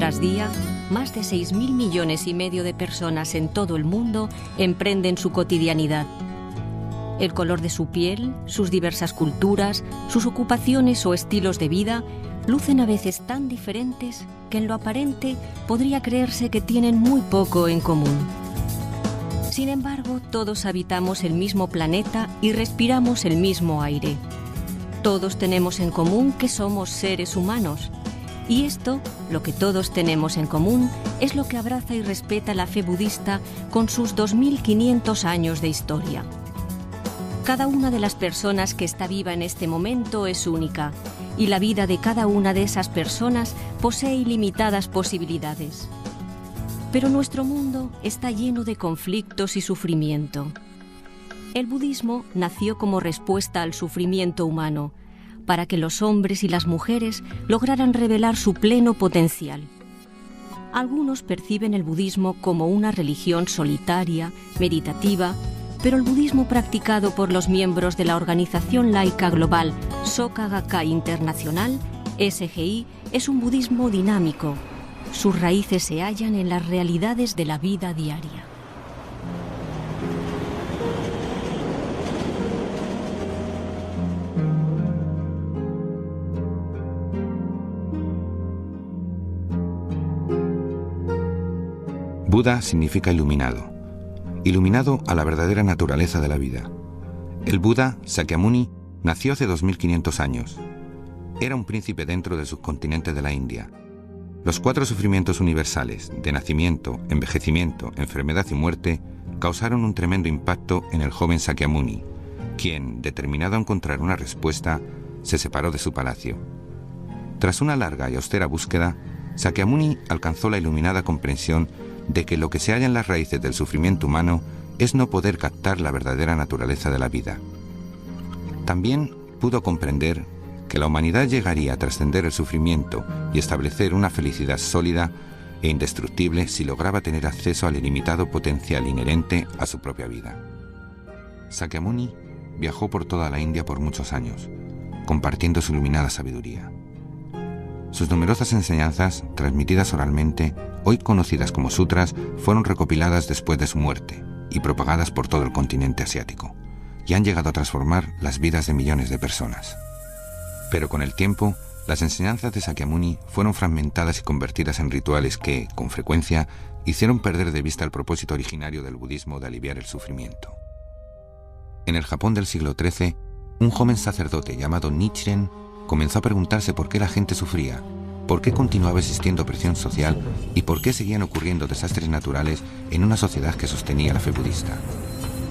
tras día, más de 6,5 millones de personas en todo el mundo emprenden su cotidianidad. El color de su piel, sus diversas culturas, sus ocupaciones o estilos de vida lucen a veces tan diferentes que en lo aparente podría creerse que tienen muy poco en común. Sin embargo, todos habitamos el mismo planeta y respiramos el mismo aire. Todos tenemos en común que somos seres humanos. Y esto, lo que todos tenemos en común, es lo que abraza y respeta la fe budista con sus 2.500 años de historia. Cada una de las personas que está viva en este momento es única, y la vida de cada una de esas personas posee ilimitadas posibilidades. Pero nuestro mundo está lleno de conflictos y sufrimiento. El budismo nació como respuesta al sufrimiento humano, para que los hombres y las mujeres lograran revelar su pleno potencial. Algunos perciben el budismo como una religión solitaria, meditativa, pero el budismo practicado por los miembros de la organización laica global Soka Gakkai Internacional, SGI, es un budismo dinámico. Sus raíces se hallan en las realidades de la vida diaria. Buda significa iluminado, iluminado a la verdadera naturaleza de la vida. El Buda Sakyamuni nació hace 2.500 años. Era un príncipe dentro del subcontinente de la India. Los 4 sufrimientos universales de nacimiento, envejecimiento, enfermedad y muerte causaron un tremendo impacto en el joven Sakyamuni, quien, determinado a encontrar una respuesta, se separó de su palacio. Tras una larga y austera búsqueda, Sakyamuni alcanzó la iluminada comprensión de que lo que se halla en las raíces del sufrimiento humano es no poder captar la verdadera naturaleza de la vida. También pudo comprender que la humanidad llegaría a trascender el sufrimiento y establecer una felicidad sólida e indestructible si lograba tener acceso al ilimitado potencial inherente a su propia vida. Sakyamuni viajó por toda la India por muchos años, compartiendo su iluminada sabiduría. Sus numerosas enseñanzas, transmitidas oralmente, hoy conocidas como sutras, fueron recopiladas después de su muerte y propagadas por todo el continente asiático, y han llegado a transformar las vidas de millones de personas. Pero con el tiempo, las enseñanzas de Sakyamuni fueron fragmentadas y convertidas en rituales que, con frecuencia, hicieron perder de vista el propósito originario del budismo de aliviar el sufrimiento. En el Japón del siglo XIII, un joven sacerdote llamado Nichiren comenzó a preguntarse por qué la gente sufría, por qué continuaba existiendo presión social y por qué seguían ocurriendo desastres naturales en una sociedad que sostenía la fe budista.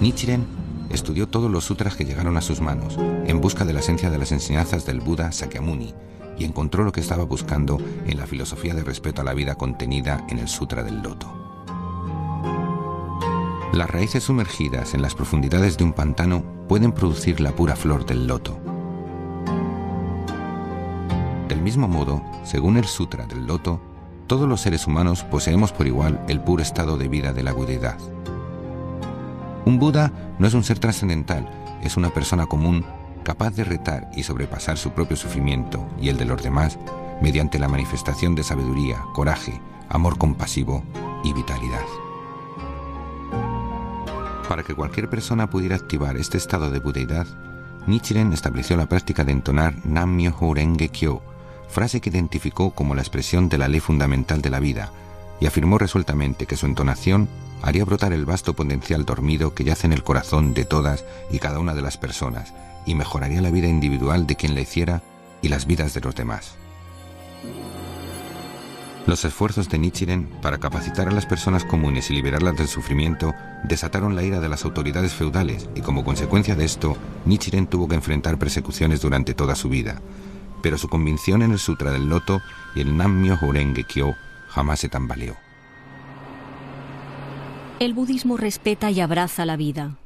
Nichiren estudió todos los sutras que llegaron a sus manos en busca de la esencia de las enseñanzas del Buda Sakyamuni y encontró lo que estaba buscando en la filosofía de respeto a la vida contenida en el Sutra del Loto. Las raíces sumergidas en las profundidades de un pantano pueden producir la pura flor del loto. Del mismo modo, según el Sutra del Loto, todos los seres humanos poseemos por igual el puro estado de vida de la budeidad. Un Buda no es un ser trascendental, es una persona común capaz de retar y sobrepasar su propio sufrimiento y el de los demás mediante la manifestación de sabiduría, coraje, amor compasivo y vitalidad. Para que cualquier persona pudiera activar este estado de budeidad, Nichiren estableció la práctica de entonar Nam-myoho Renge-kyo, frase que identificó como la expresión de la ley fundamental de la vida, y afirmó resueltamente que su entonación haría brotar el vasto potencial dormido que yace en el corazón de todas y cada una de las personas, y mejoraría la vida individual de quien la hiciera y las vidas de los demás. Los esfuerzos de Nichiren para capacitar a las personas comunes y liberarlas del sufrimiento desataron la ira de las autoridades feudales y como consecuencia de esto, Nichiren tuvo que enfrentar persecuciones durante toda su vida. Pero su convicción en el Sutra del Loto y el Nam-myoho Renge-kyo jamás se tambaleó. El budismo respeta y abraza la vida,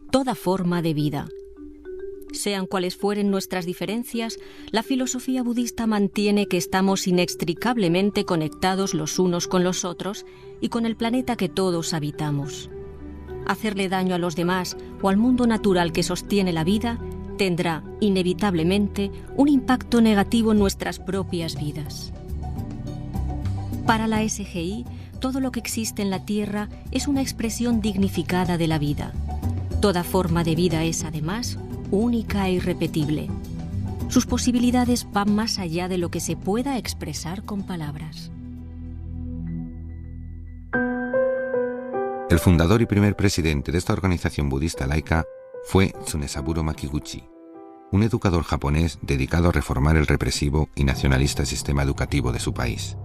toda forma de vida. Sean cuales fueren nuestras diferencias, la filosofía budista mantiene que estamos inextricablemente conectados los unos con los otros y con el planeta que todos habitamos. Hacerle daño a los demás o al mundo natural que sostiene la vida tendrá, inevitablemente, un impacto negativo en nuestras propias vidas. Para la SGI, todo lo que existe en la Tierra es una expresión dignificada de la vida. Toda forma de vida es, además, única e irrepetible. Sus posibilidades van más allá de lo que se pueda expresar con palabras. El fundador y primer presidente de esta organización budista laica fue Tsunesaburo Makiguchi, un educador japonés dedicado a reformar el represivo y nacionalista sistema educativo de su país.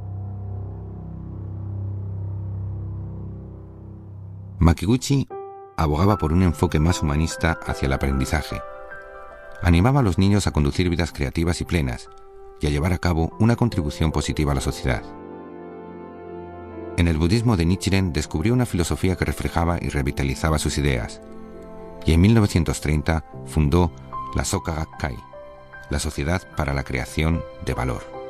Makiguchi abogaba por un enfoque más humanista hacia el aprendizaje. Animaba a los niños a conducir vidas creativas y plenas y a llevar a cabo una contribución positiva a la sociedad. En el budismo de Nichiren descubrió una filosofía que reflejaba y revitalizaba sus ideas, y en 1930 fundó la Soka Gakkai, la Sociedad para la Creación de Valor.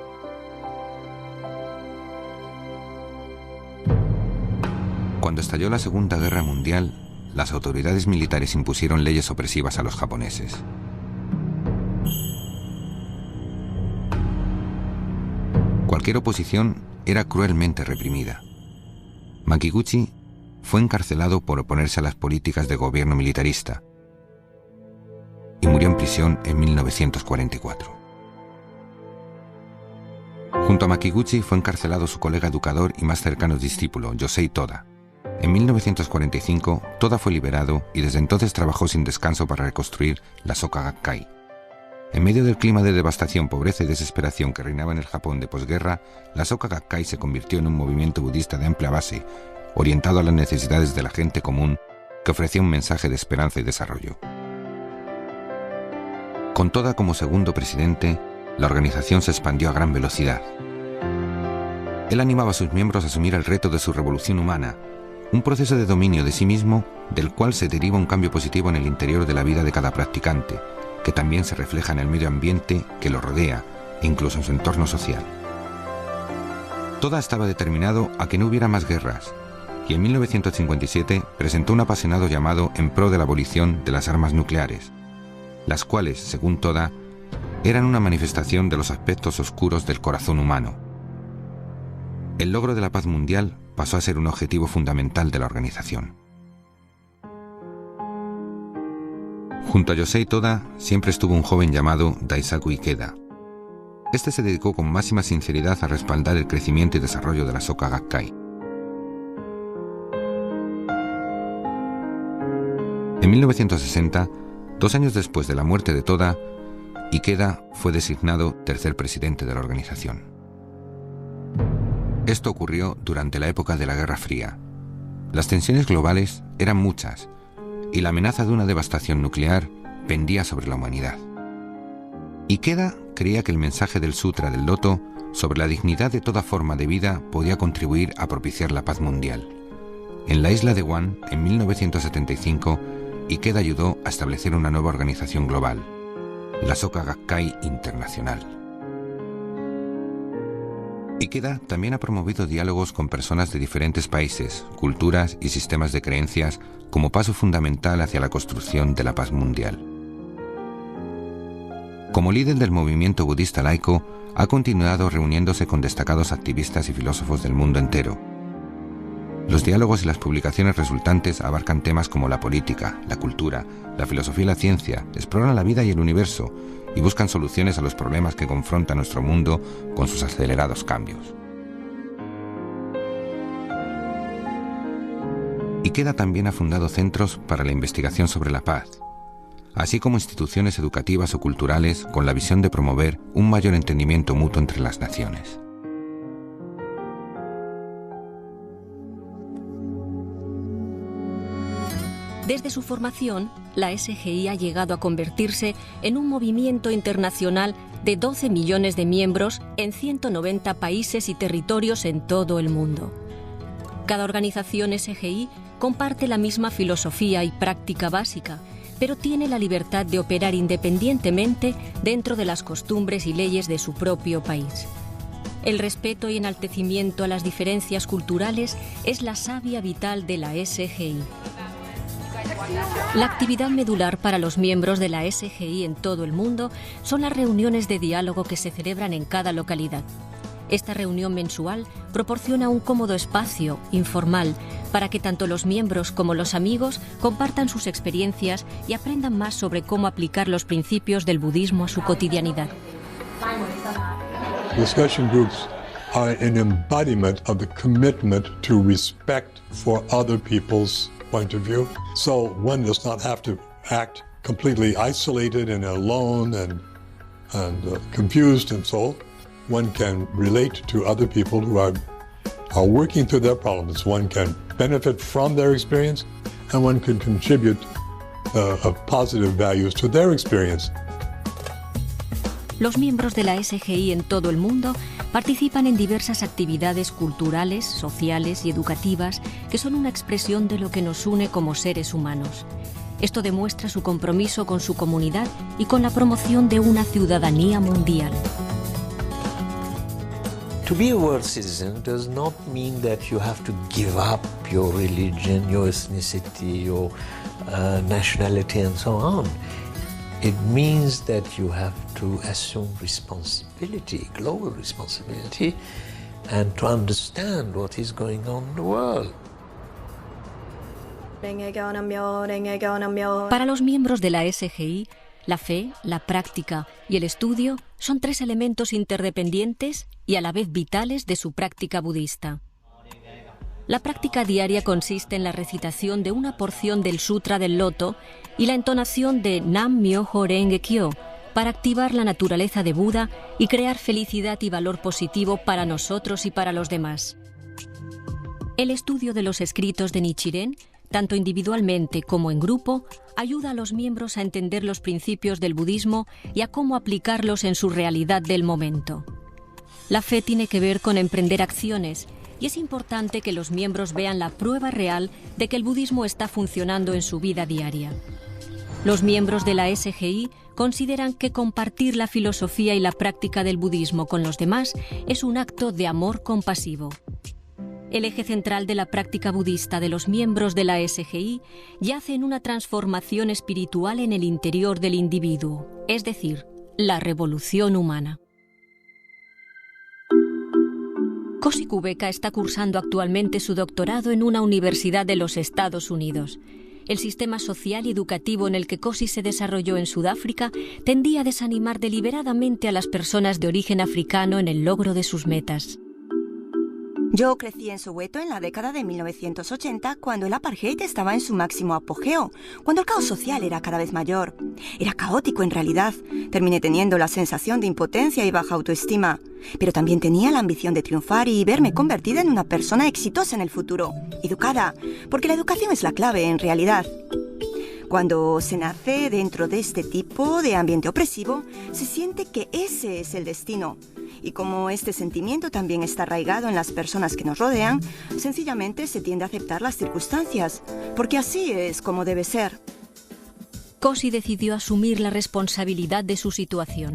Cuando estalló la Segunda Guerra Mundial, las autoridades militares impusieron leyes opresivas a los japoneses. Cualquier oposición era cruelmente reprimida. Makiguchi fue encarcelado por oponerse a las políticas de gobierno militarista y murió en prisión en 1944. Junto a Makiguchi fue encarcelado su colega educador y más cercano discípulo, Yosei Toda. En 1945, Toda fue liberado y desde entonces trabajó sin descanso para reconstruir la Soka Gakkai. En medio del clima de devastación, pobreza y desesperación que reinaba en el Japón de posguerra, la Soka Gakkai se convirtió en un movimiento budista de amplia base, orientado a las necesidades de la gente común, que ofrecía un mensaje de esperanza y desarrollo. Con Toda como segundo presidente, la organización se expandió a gran velocidad. Él animaba a sus miembros a asumir el reto de su revolución humana, un proceso de dominio de sí mismo del cual se deriva un cambio positivo en el interior de la vida de cada practicante, que también se refleja en el medio ambiente que lo rodea e incluso en su entorno social. Toda estaba determinado a que no hubiera más guerras, y en 1957 presentó un apasionado llamado en pro de la abolición de las armas nucleares, las cuales, según Toda, eran una manifestación de los aspectos oscuros del corazón humano. El logro de la paz mundial pasó a ser un objetivo fundamental de la organización. Junto a Yosei Toda siempre estuvo un joven llamado Daisaku Ikeda. Este se dedicó con máxima sinceridad a respaldar el crecimiento y desarrollo de la Soka Gakkai. En 1960, 2 años después de la muerte de Toda, Ikeda fue designado tercer presidente de la organización. Esto ocurrió durante la época de la Guerra Fría. Las tensiones globales eran muchas y la amenaza de una devastación nuclear pendía sobre la humanidad. Ikeda creía que el mensaje del Sutra del Loto sobre la dignidad de toda forma de vida podía contribuir a propiciar la paz mundial. En la isla de Guam, en 1975, Ikeda ayudó a establecer una nueva organización global, la Soka Gakkai Internacional. Ikeda también ha promovido diálogos con personas de diferentes países, culturas y sistemas de creencias como paso fundamental hacia la construcción de la paz mundial. Como líder del movimiento budista laico, ha continuado reuniéndose con destacados activistas y filósofos del mundo entero. Los diálogos y las publicaciones resultantes abarcan temas como la política, la cultura, la filosofía y la ciencia, exploran la vida y el universo y buscan soluciones a los problemas que confronta nuestro mundo con sus acelerados cambios. Ikeda también ha fundado centros para la investigación sobre la paz, así como instituciones educativas o culturales con la visión de promover un mayor entendimiento mutuo entre las naciones. Desde su formación, la SGI ha llegado a convertirse en un movimiento internacional de 12 millones de miembros en 190 países y territorios en todo el mundo. Cada organización SGI comparte la misma filosofía y práctica básica, pero tiene la libertad de operar independientemente dentro de las costumbres y leyes de su propio país. El respeto y enaltecimiento a las diferencias culturales es la savia vital de la SGI. La actividad medular para los miembros de la SGI en todo el mundo son las reuniones de diálogo que se celebran en cada localidad. Esta reunión mensual proporciona un cómodo espacio, informal, para que tanto los miembros como los amigos compartan sus experiencias y aprendan más sobre cómo aplicar los principios del budismo a su cotidianidad. Discussion groups are an embodiment of the commitment to respect for other people's point of view. So one does not have to act completely isolated and alone and confused and so. One can relate to other people who are working through their problems. One can benefit from their experience, and one can contribute positive values to their experience. Los miembros de la SGI en todo el mundo participan en diversas actividades culturales, sociales y educativas que son una expresión de lo que nos une como seres humanos. Esto demuestra su compromiso con su comunidad y con la promoción de una ciudadanía mundial. To be a world citizen does not mean that you have to give up your religion, your ethnicity, your nationality and so on. It means that you have to assume responsibility, global responsibility, and to understand what is going on in the world. Para los miembros de la SGI, la fe, la práctica y el estudio son tres elementos interdependientes y a la vez vitales de su práctica budista. La práctica diaria consiste en la recitación de una porción del Sutra del Loto y la entonación de Nam Myoho Renge Kyo para activar la naturaleza de Buda y crear felicidad y valor positivo para nosotros y para los demás. El estudio de los escritos de Nichiren, tanto individualmente como en grupo, ayuda a los miembros a entender los principios del budismo y a cómo aplicarlos en su realidad del momento. La fe tiene que ver con emprender acciones, y es importante que los miembros vean la prueba real de que el budismo está funcionando en su vida diaria. Los miembros de la SGI consideran que compartir la filosofía y la práctica del budismo con los demás es un acto de amor compasivo. El eje central de la práctica budista de los miembros de la SGI yace en una transformación espiritual en el interior del individuo, es decir, la revolución humana. Kosi Kubeka está cursando actualmente su doctorado en una universidad de los Estados Unidos. El sistema social y educativo en el que Kosi se desarrolló en Sudáfrica tendía a desanimar deliberadamente a las personas de origen africano en el logro de sus metas. Yo crecí en Soweto en la década de 1980, cuando el apartheid estaba en su máximo apogeo, cuando el caos social era cada vez mayor. Era caótico en realidad. Terminé teniendo la sensación de impotencia y baja autoestima. Pero también tenía la ambición de triunfar y verme convertida en una persona exitosa en el futuro. Educada, porque la educación es la clave en realidad. Cuando se nace dentro de este tipo de ambiente opresivo, se siente que ese es el destino. Y como este sentimiento también está arraigado en las personas que nos rodean, sencillamente se tiende a aceptar las circunstancias, porque así es como debe ser. Kosi decidió asumir la responsabilidad de su situación.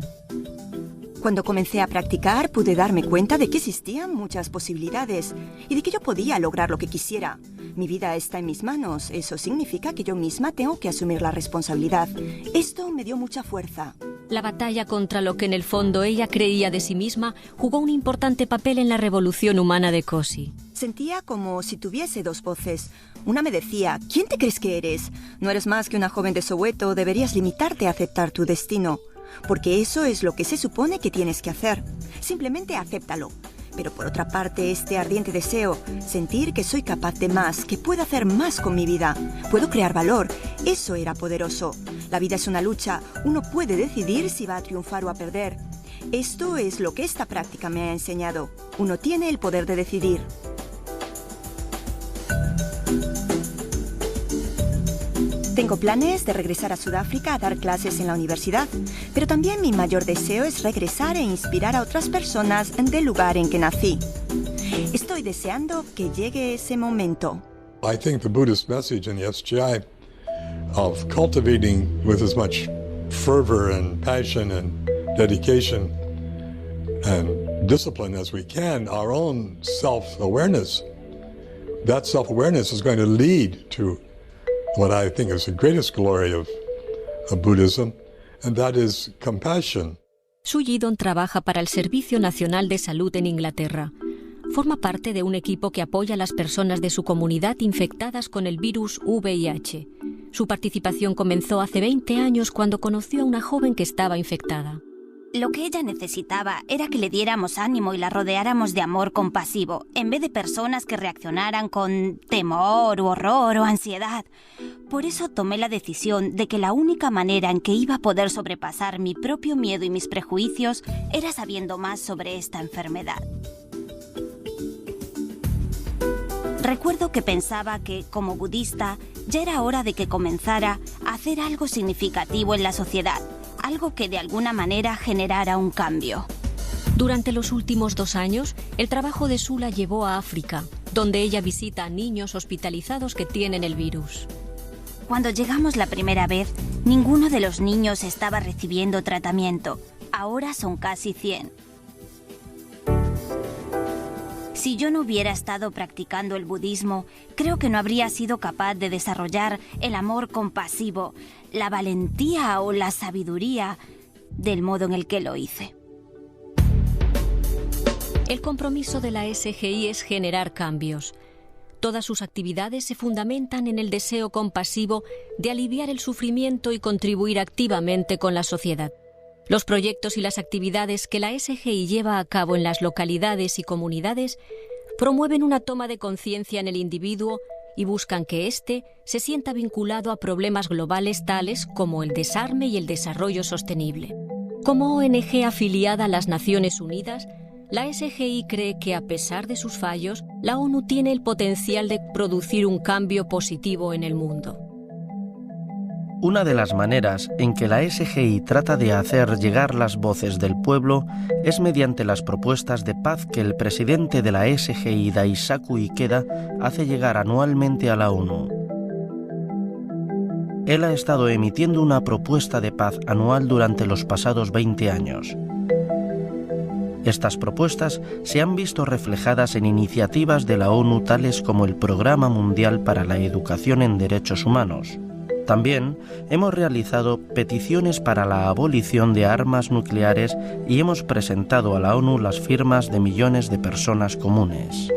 Cuando comencé a practicar, pude darme cuenta de que existían muchas posibilidades y de que yo podía lograr lo que quisiera. Mi vida está en mis manos. Eso significa que yo misma tengo que asumir la responsabilidad. Esto me dio mucha fuerza. La batalla contra lo que en el fondo ella creía de sí misma jugó un importante papel en la revolución humana de Kosi. Sentía como si tuviese dos voces. Una me decía: ¿quién te crees que eres? No eres más que una joven de Soweto, deberías limitarte a aceptar tu destino. Porque eso es lo que se supone que tienes que hacer. Simplemente acéptalo. Pero por otra parte, este ardiente deseo, sentir que soy capaz de más, que puedo hacer más con mi vida, puedo crear valor, eso era poderoso. La vida es una lucha, uno puede decidir si va a triunfar o a perder. Esto es lo que esta práctica me ha enseñado. Uno tiene el poder de decidir. Tengo planes de regresar a Sudáfrica a dar clases en la universidad, pero también mi mayor deseo es regresar e inspirar a otras personas del lugar en que nací. Estoy deseando que llegue ese momento. I think the Buddhist message in the SGI of cultivating with as much fervor and passion and dedication and discipline as we can our own self-awareness. That self-awareness is going to lead to what I think is the greatest glory of Buddhism, and that is compassion. Sue Gidon trabaja para el Servicio Nacional de Salud en Inglaterra. Forma parte de un equipo que apoya a las personas de su comunidad infectadas con el virus VIH. Su participación comenzó hace 20 años cuando conoció a una joven que estaba infectada. Lo que ella necesitaba era que le diéramos ánimo y la rodeáramos de amor compasivo, en vez de personas que reaccionaran con temor, horror o ansiedad. Por eso tomé la decisión de que la única manera en que iba a poder sobrepasar mi propio miedo y mis prejuicios era sabiendo más sobre esta enfermedad. Recuerdo que pensaba que, como budista, ya era hora de que comenzara a hacer algo significativo en la sociedad, algo que de alguna manera generara un cambio. Durante los últimos 2 años, el trabajo de Sue la llevó a África, donde ella visita a niños hospitalizados que tienen el virus. Cuando llegamos la primera vez, ninguno de los niños estaba recibiendo tratamiento. Ahora son casi 100. Si yo no hubiera estado practicando el budismo, creo que no habría sido capaz de desarrollar el amor compasivo, la valentía o la sabiduría del modo en el que lo hice. El compromiso de la SGI es generar cambios. Todas sus actividades se fundamentan en el deseo compasivo de aliviar el sufrimiento y contribuir activamente con la sociedad. Los proyectos y las actividades que la SGI lleva a cabo en las localidades y comunidades promueven una toma de conciencia en el individuo y buscan que éste se sienta vinculado a problemas globales tales como el desarme y el desarrollo sostenible. Como ONG afiliada a las Naciones Unidas, la SGI cree que, a pesar de sus fallos, la ONU tiene el potencial de producir un cambio positivo en el mundo. Una de las maneras en que la SGI trata de hacer llegar las voces del pueblo es mediante las propuestas de paz que el presidente de la SGI, Daisaku Ikeda, hace llegar anualmente a la ONU. Él ha estado emitiendo una propuesta de paz anual durante los pasados 20 años. Estas propuestas se han visto reflejadas en iniciativas de la ONU tales como el Programa Mundial para la Educación en Derechos Humanos. También hemos realizado peticiones para la abolición de armas nucleares y hemos presentado a la ONU las firmas de millones de personas comunes.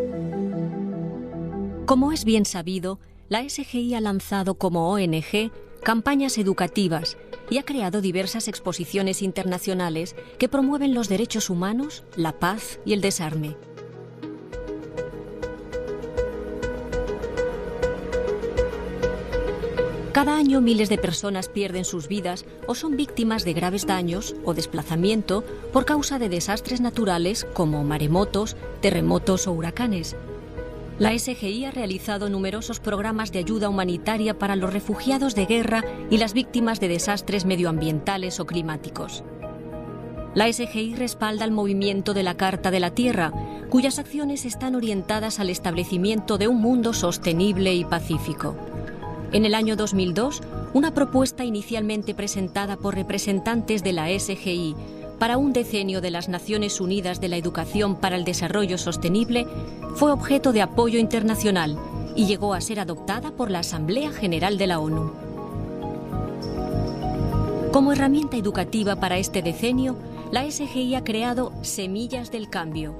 Como es bien sabido, la SGI ha lanzado como ONG campañas educativas y ha creado diversas exposiciones internacionales que promueven los derechos humanos, la paz y el desarme. Cada año miles de personas pierden sus vidas o son víctimas de graves daños o desplazamiento por causa de desastres naturales como maremotos, terremotos o huracanes. La SGI ha realizado numerosos programas de ayuda humanitaria para los refugiados de guerra y las víctimas de desastres medioambientales o climáticos. La SGI respalda el movimiento de la Carta de la Tierra, cuyas acciones están orientadas al establecimiento de un mundo sostenible y pacífico. En el año 2002, una propuesta inicialmente presentada por representantes de la SGI para un decenio de las Naciones Unidas de la Educación para el Desarrollo Sostenible fue objeto de apoyo internacional y llegó a ser adoptada por la Asamblea General de la ONU. Como herramienta educativa para este decenio, la SGI ha creado Semillas del Cambio,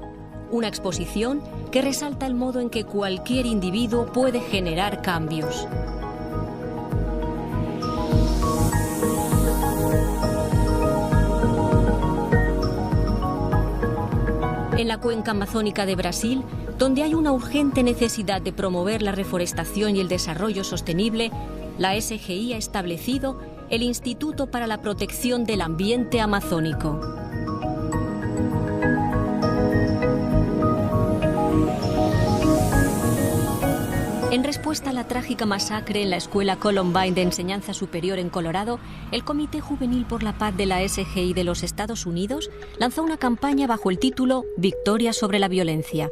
una exposición que resalta el modo en que cualquier individuo puede generar cambios. En la cuenca amazónica de Brasil, donde hay una urgente necesidad de promover la reforestación y el desarrollo sostenible, la SGI ha establecido el Instituto para la Protección del Ambiente Amazónico. En respuesta a la trágica masacre en la escuela Columbine de enseñanza superior en Colorado, el Comité Juvenil por la Paz de la SGI de los Estados Unidos lanzó una campaña bajo el título Victoria sobre la violencia.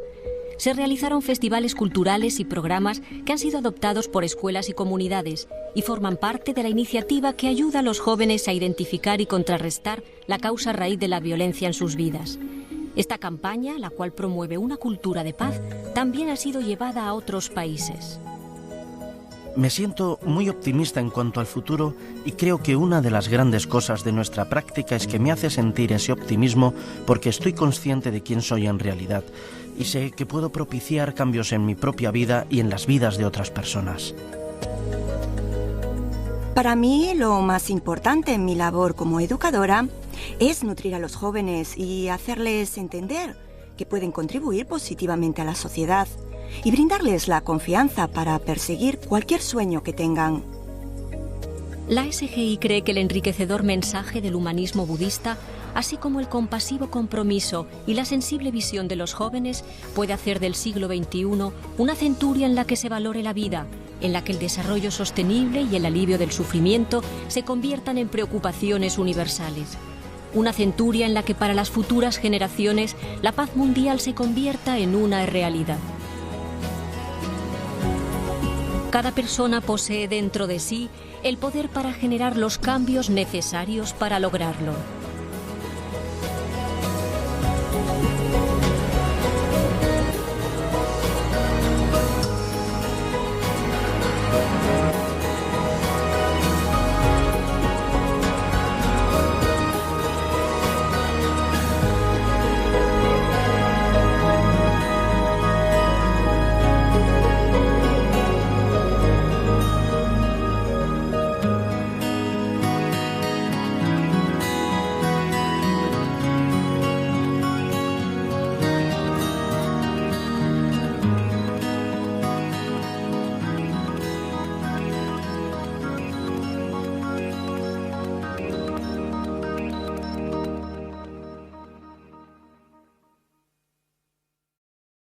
Se realizaron festivales culturales y programas que han sido adoptados por escuelas y comunidades y forman parte de la iniciativa que ayuda a los jóvenes a identificar y contrarrestar la causa raíz de la violencia en sus vidas. Esta campaña, la cual promueve una cultura de paz, también ha sido llevada a otros países. Me siento muy optimista en cuanto al futuro y creo que una de las grandes cosas de nuestra práctica es que me hace sentir ese optimismo porque estoy consciente de quién soy en realidad y sé que puedo propiciar cambios en mi propia vida y en las vidas de otras personas. Para mí, lo más importante en mi labor como educadora es nutrir a los jóvenes y hacerles entender que pueden contribuir positivamente a la sociedad y brindarles la confianza para perseguir cualquier sueño que tengan. La SGI cree que el enriquecedor mensaje del humanismo budista, así como el compasivo compromiso y la sensible visión de los jóvenes, puede hacer del siglo XXI una centuria en la que se valore la vida, en la que el desarrollo sostenible y el alivio del sufrimiento se conviertan en preocupaciones universales. Una centuria en la que para las futuras generaciones la paz mundial se convierta en una realidad. Cada persona posee dentro de sí el poder para generar los cambios necesarios para lograrlo.